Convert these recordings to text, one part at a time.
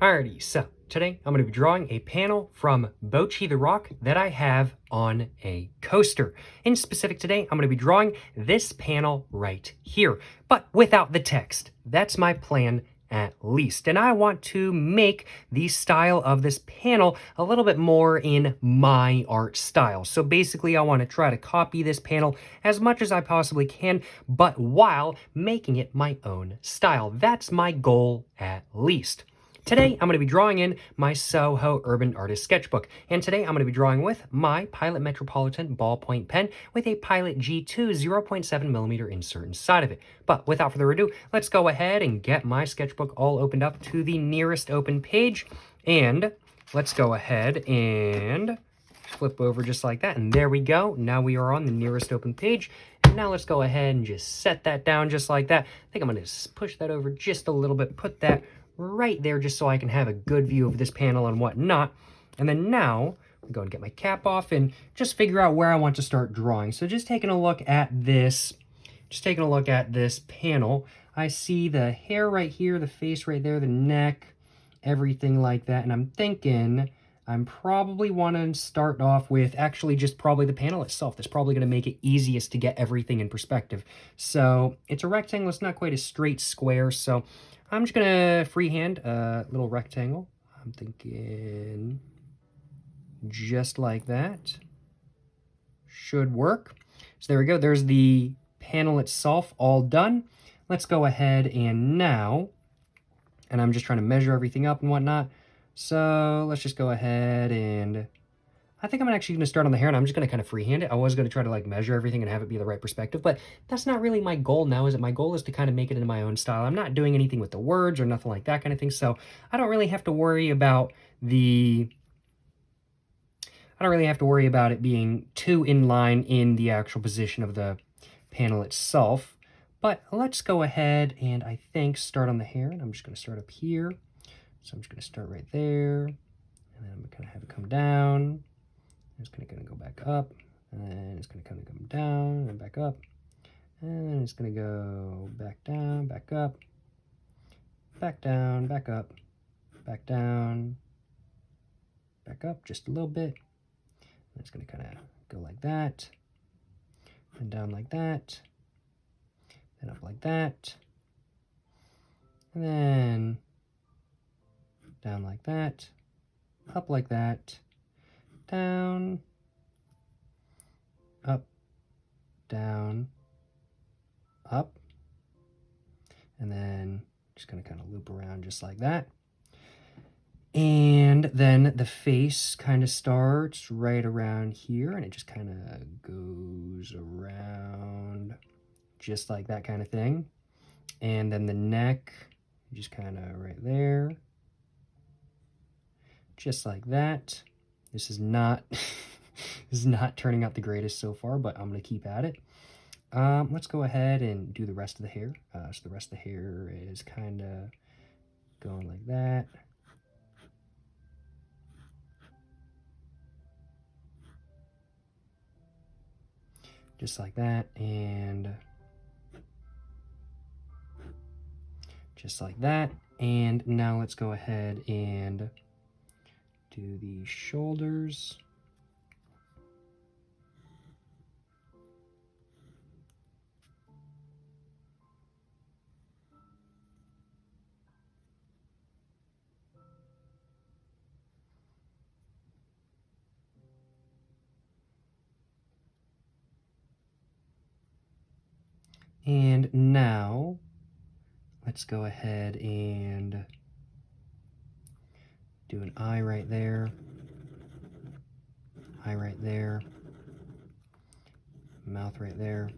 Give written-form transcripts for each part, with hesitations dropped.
Alrighty, so today I'm going to be drawing a panel from Bocchi the Rock that I have on a coaster. In specific today, I'm going to be drawing this panel right here, but without the text. That's my plan at least. And I want to make the style of this panel a little bit more in my art style. So basically I want to try to copy this panel as much as I possibly can, but while making it my own style. That's my goal at least. Today, I'm going to be drawing in my SOHO Urban Artist Sketchbook, and today I'm going to be drawing with my Pilot Metropolitan ballpoint pen with a Pilot G2 0.7mm insert inside of it. But without further ado, let's go ahead and get my sketchbook all opened up to the nearest open page, and let's go ahead and flip over just like that, and there we go. Now we are on the nearest open page, and now let's go ahead and just set that down just like that. I think I'm going to push that over just a little bit, put that right there just so I can have a good view of this panel and whatnot. And then now, I'm going to get my cap off and just figure out where I want to start drawing. So just taking a look at this, panel, I see the hair right here, the face right there, the neck, everything like that. And I'm thinking I'm probably want to start off with actually just probably the panel itself. That's probably going to make it easiest to get everything in perspective. So it's a rectangle. It's not quite a straight square. So I'm just going to freehand a little rectangle. I'm thinking just like that. Should work. So there we go. There's the panel itself all done. Let's go ahead and now, and I'm just trying to measure everything up and whatnot. So let's just go ahead and I think I'm actually going to start on the hair, and I'm just going to kind of freehand it. I was going to try to like measure everything and have it be the right perspective, but that's not really my goal now, is it? My goal is to kind of make it into my own style. I'm not doing anything with the words or nothing like that kind of thing, so I don't really have to worry about it being too in line in the actual position of the panel itself. But let's go ahead and I think start on the hair, and I'm just going to start up here. So I'm just going to start right there, and then I'm going to have it come down. It's going to go back up, and then it's going to kind of come down and back up, and then it's going to go back down, back up, back down, back up, back down, back up just a little bit. And it's going to kind of go like that, and down like that, then up like that, and then down like that, up like that, down, up, down, up, and then just going to kind of loop around just like that. And then the face kind of starts right around here, and it just kind of goes around just like that kind of thing. And then the neck, just kind of right there, just like that. This is not turning out the greatest so far, but I'm going to keep at it. Let's go ahead and do the rest of the hair. So the rest of the hair is kind of going like that. Just like that, and just like that. And now let's go ahead and do the shoulders. And now let's go ahead and do an eye right there, eye right there, mouth right there.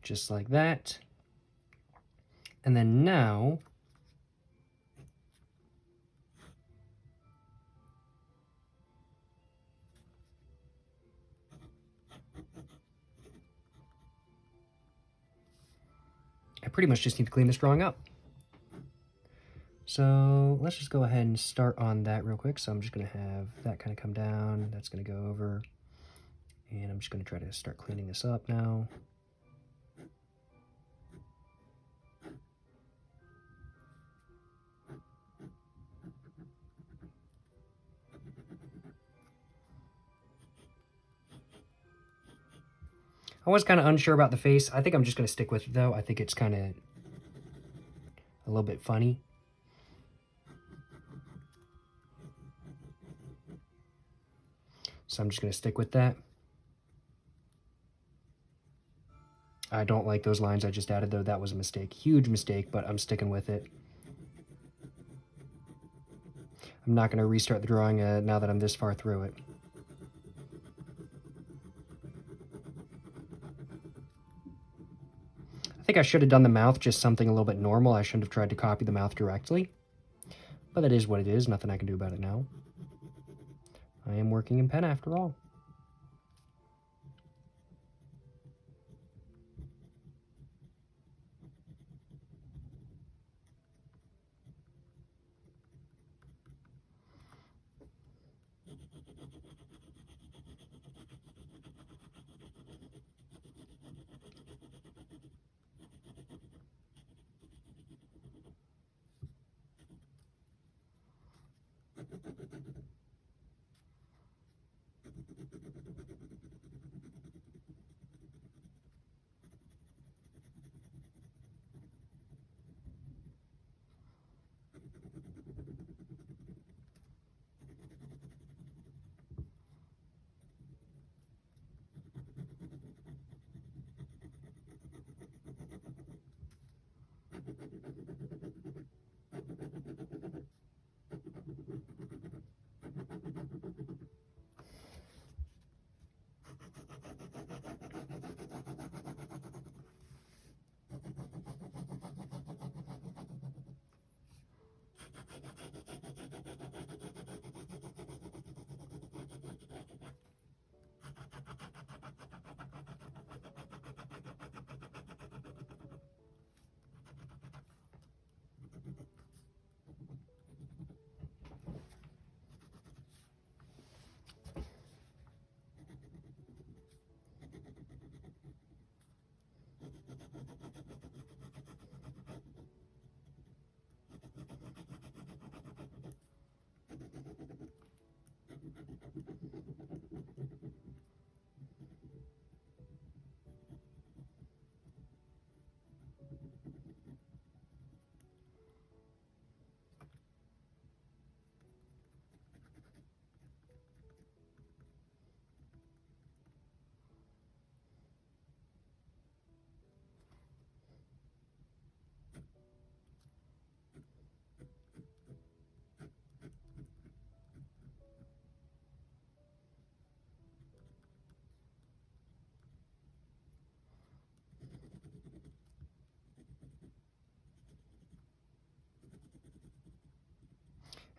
Just like that. And then now I pretty much just need to clean this drawing up. So let's just go ahead and start on that real quick. So I'm just going to have that kind of come down. That's going to go over. And I'm just going to try to start cleaning this up now. I was kind of unsure about the face. I think I'm just going to stick with it, though. I think it's kind of a little bit funny. So I'm just going to stick with that. I don't like those lines I just added, though. That was a mistake. Huge mistake, but I'm sticking with it. I'm not going to restart the drawing now that I'm this far through it. I think I should have done the mouth just something a little bit normal. I shouldn't have tried to copy the mouth directly. But that is what it is. Nothing I can do about it now. I am working in pen after all.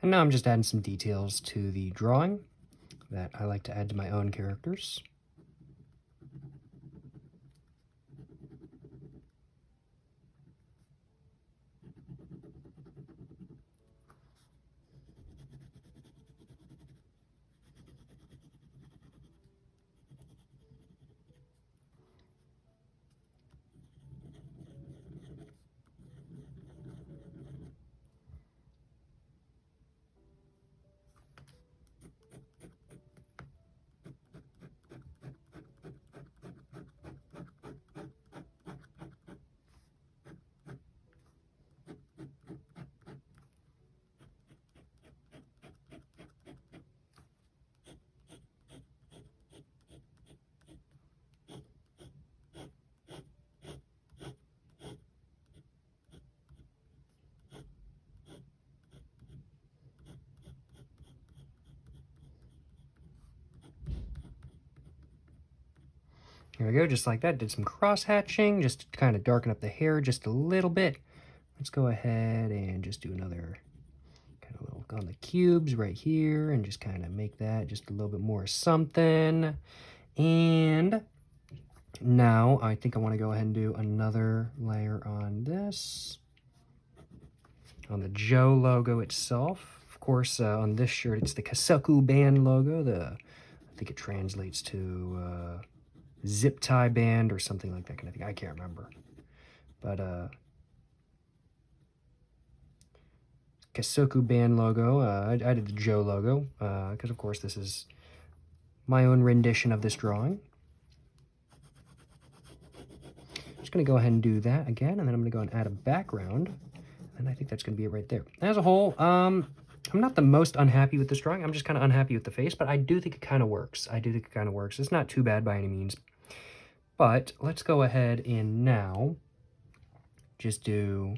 And now I'm just adding some details to the drawing that I like to add to my own characters. Here we go, just like that. Did some cross hatching, just to kind of darken up the hair just a little bit. Let's go ahead and just do another kind of little on the cubes right here and just kind of make that just a little bit more something. And now I think I want to go ahead and do another layer on this. on the Joe logo itself. Of course, on this shirt, it's the Kasaku band logo. I think it translates to zip tie band or something like that kind of thing. I can't remember. But Kasoku band logo. I did the Joe logo because, of course, this is my own rendition of this drawing. Just going to go ahead and do that again, and then I'm going to go and add a background, and I think that's going to be it right there. As a whole, I'm not the most unhappy with this drawing. I'm just kind of unhappy with the face, but I do think it kind of works. It's not too bad by any means. But let's go ahead and now just do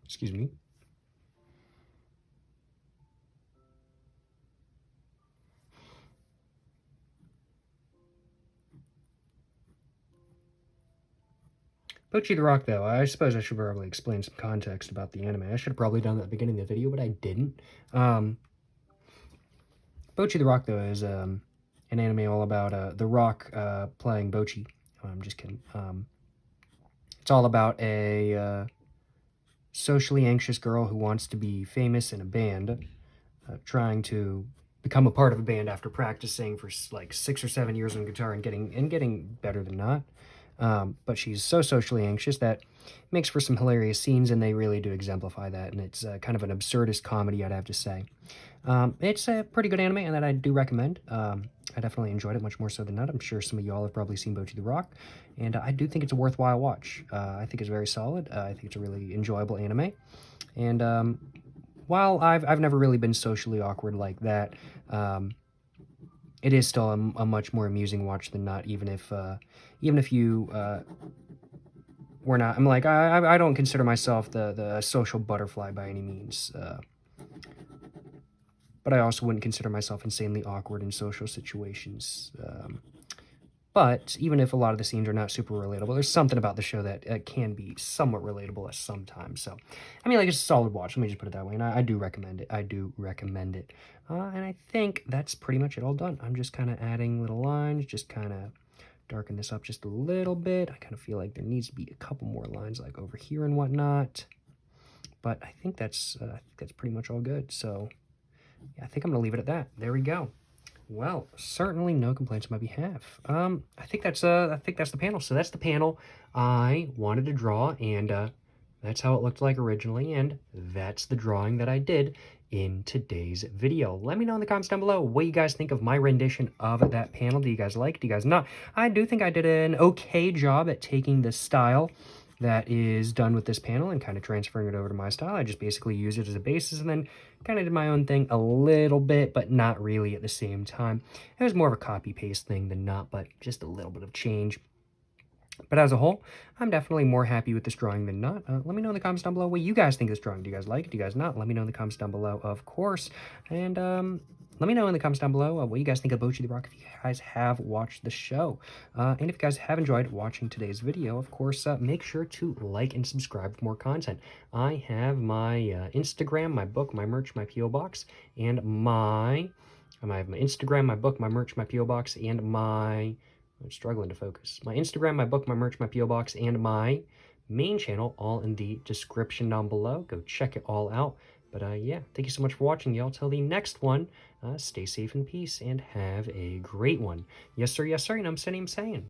excuse me. Bocchi the Rock, though, I suppose I should probably explain some context about the anime. I should have probably done that at the beginning of the video, but I didn't. Bocchi the Rock, though, is an anime all about The Rock playing Bocchi. I'm just kidding. It's all about a socially anxious girl who wants to be famous in a band, trying to become a part of a band after practicing for like 6 or 7 years on guitar and getting better than not. But she's so socially anxious that it makes for some hilarious scenes, and they really do exemplify that, and it's kind of an absurdist comedy, I'd have to say. It's a pretty good anime, and that I do recommend. I definitely enjoyed it, much more so than not. I'm sure some of y'all have probably seen Bocchi the Rock, and I do think it's a worthwhile watch. I think it's very solid. I think it's a really enjoyable anime, and while I've never really been socially awkward like that, it is still a much more amusing watch than not, even if you were not. I'm like, I don't consider myself the social butterfly by any means, but I also wouldn't consider myself insanely awkward in social situations. But even if a lot of the scenes are not super relatable, there's something about the show that can be somewhat relatable at some time. So, I mean, like, it's a solid watch. Let me just put it that way. And I do recommend it. And I think that's pretty much it all done. I'm just kind of adding little lines, just kind of darken this up just a little bit. I kind of feel like there needs to be a couple more lines like over here and whatnot. But I think that's pretty much all good. So, yeah, I think I'm going to leave it at that. There we go. Well, certainly no complaints on my behalf. I think that's the panel. So that's the panel I wanted to draw, and that's how it looked like originally, and that's the drawing that I did in today's video. Let me know in the comments down below what you guys think of my rendition of that panel. Do you guys like? Do you guys not? I do think I did an okay job at taking the style that is done with this panel and kind of transferring it over to my style. I just basically used it as a basis and then kind of did my own thing a little bit, but not really at the same time. It was more of a copy-paste thing than not, but just a little bit of change. But as a whole, I'm definitely more happy with this drawing than not. Let me know in the comments down below what you guys think of this drawing. Do you guys like it? Do you guys not? Let me know in the comments down below, of course. And let me know in the comments down below what you guys think of Bocchi the Rock if you guys have watched the show. And if you guys have enjoyed watching today's video, of course, make sure to like and subscribe for more content. I have my Instagram, my book, my merch, my P.O. Box, and I have my Instagram, my book, my merch, my P.O. Box, and I'm struggling to focus. My Instagram, my book, my merch, my P.O. Box, and my main channel, all in the description down below. Go check it all out. But yeah, thank you so much for watching, y'all. Till the next one, stay safe in peace and have a great one. Yes, sir, and I'm saying.